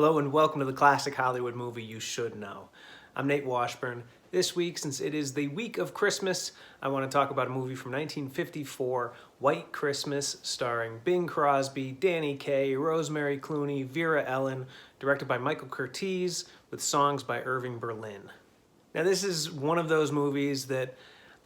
Hello and welcome to the classic Hollywood movie you should know. I'm Nate Washburn. This week, since it is the week of Christmas, I want to talk about a movie from 1954, White Christmas, starring Bing Crosby, Danny Kaye, Rosemary Clooney, Vera Ellen, directed by Michael Curtiz, with songs by Irving Berlin. Now this is one of those movies that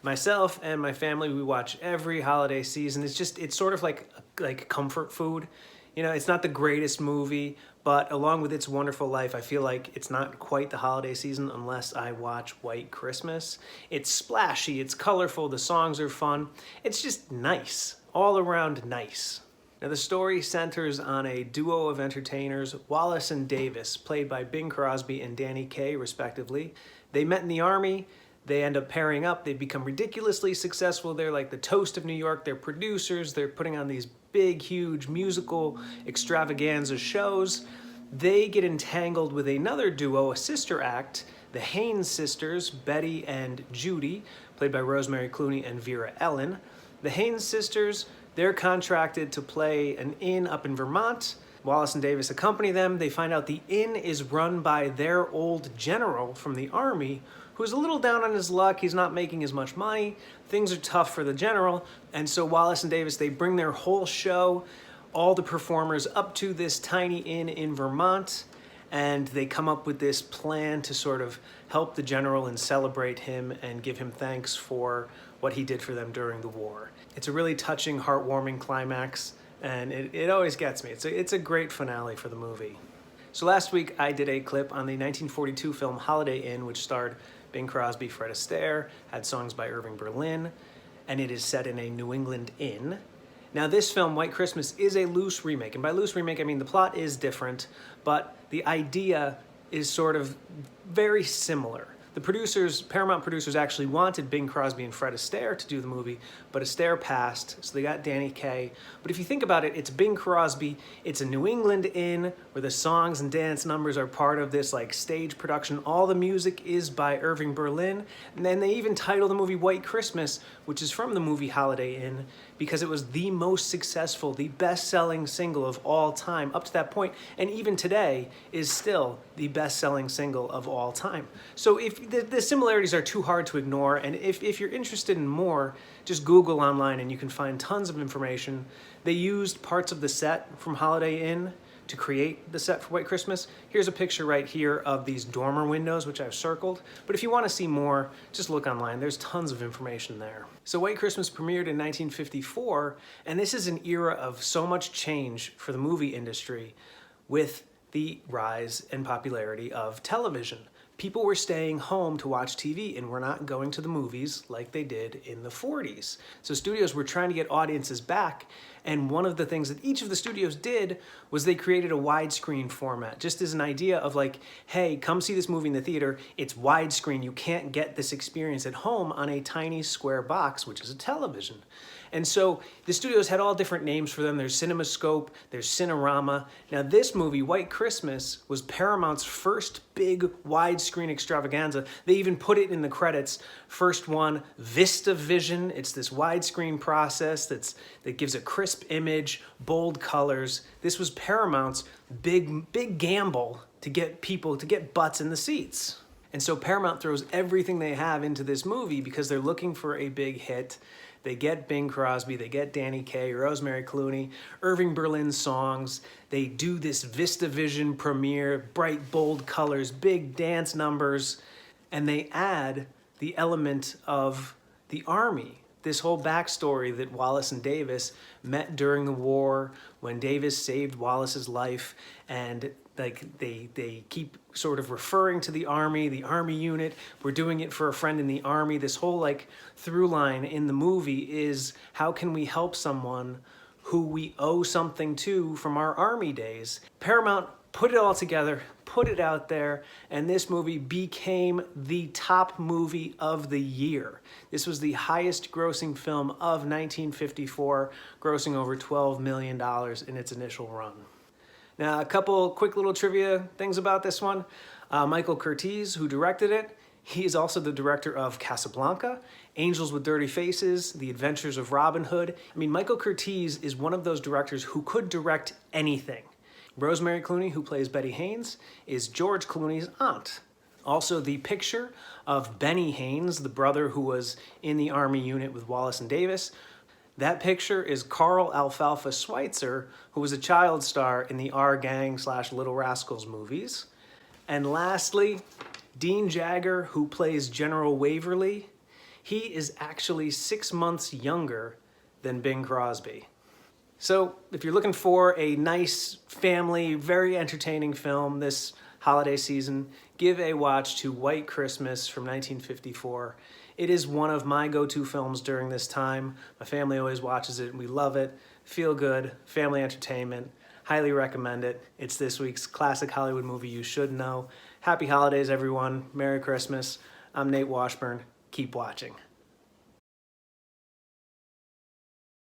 myself and my family, we watch every holiday season. It's sort of like comfort food. You know, it's not the greatest movie, but along with its wonderful life, I feel like it's not quite the holiday season unless I watch White Christmas. It's splashy, it's colorful, the songs are fun. It's just nice, all around nice. Now the story centers on a duo of entertainers, Wallace and Davis, played by Bing Crosby and Danny Kaye, respectively. They met in the Army. They end up pairing up. They become ridiculously successful. They're like the toast of New York. They're producers. They're putting on these big, huge musical extravaganza shows. They get entangled with another duo, a sister act, the Haynes sisters, Betty and Judy, played by Rosemary Clooney and Vera Ellen. The Haynes sisters, they're contracted to play an inn up in Vermont. Wallace and Davis accompany them. They find out the inn is run by their old general from the Army, who's a little down on his luck. He's not making as much money. Things are tough for the general. And so Wallace and Davis, they bring their whole show, all the performers, up to this tiny inn in Vermont. And they come up with this plan to sort of help the general and celebrate him and give him thanks for what he did for them during the war. It's a really touching, heartwarming climax. And it always gets me. It's a great finale for the movie. So last week I did a clip on the 1942 film Holiday Inn, which starred Bing Crosby, Fred Astaire, had songs by Irving Berlin, and it is set in a New England inn. Now this film, White Christmas, is a loose remake, and by loose remake I mean the plot is different, but the idea is sort of very similar. The producers, Paramount producers, actually wanted Bing Crosby and Fred Astaire to do the movie, but Astaire passed, so they got Danny Kaye. But if you think about it, it's Bing Crosby, it's a New England inn where the songs and dance numbers are part of this like stage production. All the music is by Irving Berlin, and then they even title the movie White Christmas, which is from the movie Holiday Inn, because it was the most successful, the best-selling single of all time up to that point, and even today is still the best-selling single of all time. So if the similarities are too hard to ignore, and if you're interested in more, just Google online and you can find tons of information. They used parts of the set from Holiday Inn to create the set for White Christmas. Here's a picture right here of these dormer windows, which I've circled. But if you want to see more, just look online. There's tons of information there. So White Christmas premiered in 1954, and this is an era of so much change for the movie industry with the rise and popularity of television. People were staying home to watch TV and were not going to the movies like they did in the 40s. So studios were trying to get audiences back, and one of the things that each of the studios did was they created a widescreen format, just as an idea of like, hey, come see this movie in the theater, it's widescreen, you can't get this experience at home on a tiny square box, which is a television. And so the studios had all different names for them. There's CinemaScope, there's Cinerama. Now this movie, White Christmas, was Paramount's first big widescreen extravaganza. They even put it in the credits. First one, VistaVision. It's this widescreen process that gives a crisp image, bold colors. This was Paramount's big gamble to get people, to get butts in the seats. And so Paramount throws everything they have into this movie because they're looking for a big hit. They get Bing Crosby, they get Danny Kaye, Rosemary Clooney, Irving Berlin songs. They do this VistaVision premiere, bright, bold colors, big dance numbers, and they add the element of the Army. This whole backstory that Wallace and Davis met during the war, when Davis saved Wallace's life, and like they keep sort of referring to the Army unit, we're doing it for a friend in the Army. This whole like through line in the movie is how can we help someone who we owe something to from our Army days. Paramount put it all together, put it out there, and this movie became the top movie of the year. This was the highest grossing film of 1954, grossing over $12 million in its initial run. Now, a couple quick little trivia things about this one. Michael Curtiz, who directed it, he is also the director of Casablanca, Angels with Dirty Faces, The Adventures of Robin Hood. I mean, Michael Curtiz is one of those directors who could direct anything. Rosemary Clooney, who plays Betty Haynes, is George Clooney's aunt. Also, the picture of Benny Haynes, the brother who was in the Army unit with Wallace and Davis, that picture is Carl Alfalfa Schweitzer, who was a child star in the Our Gang / Little Rascals movies. And lastly, Dean Jagger, who plays General Waverly, he is actually 6 months younger than Bing Crosby. So if you're looking for a nice family, very entertaining film this holiday season, give a watch to White Christmas from 1954. It is one of my go-to films during this time. My family always watches it and we love it. Feel good, family entertainment. Highly recommend it. It's this week's classic Hollywood movie you should know. Happy holidays, everyone. Merry Christmas. I'm Nate Washburn. Keep watching.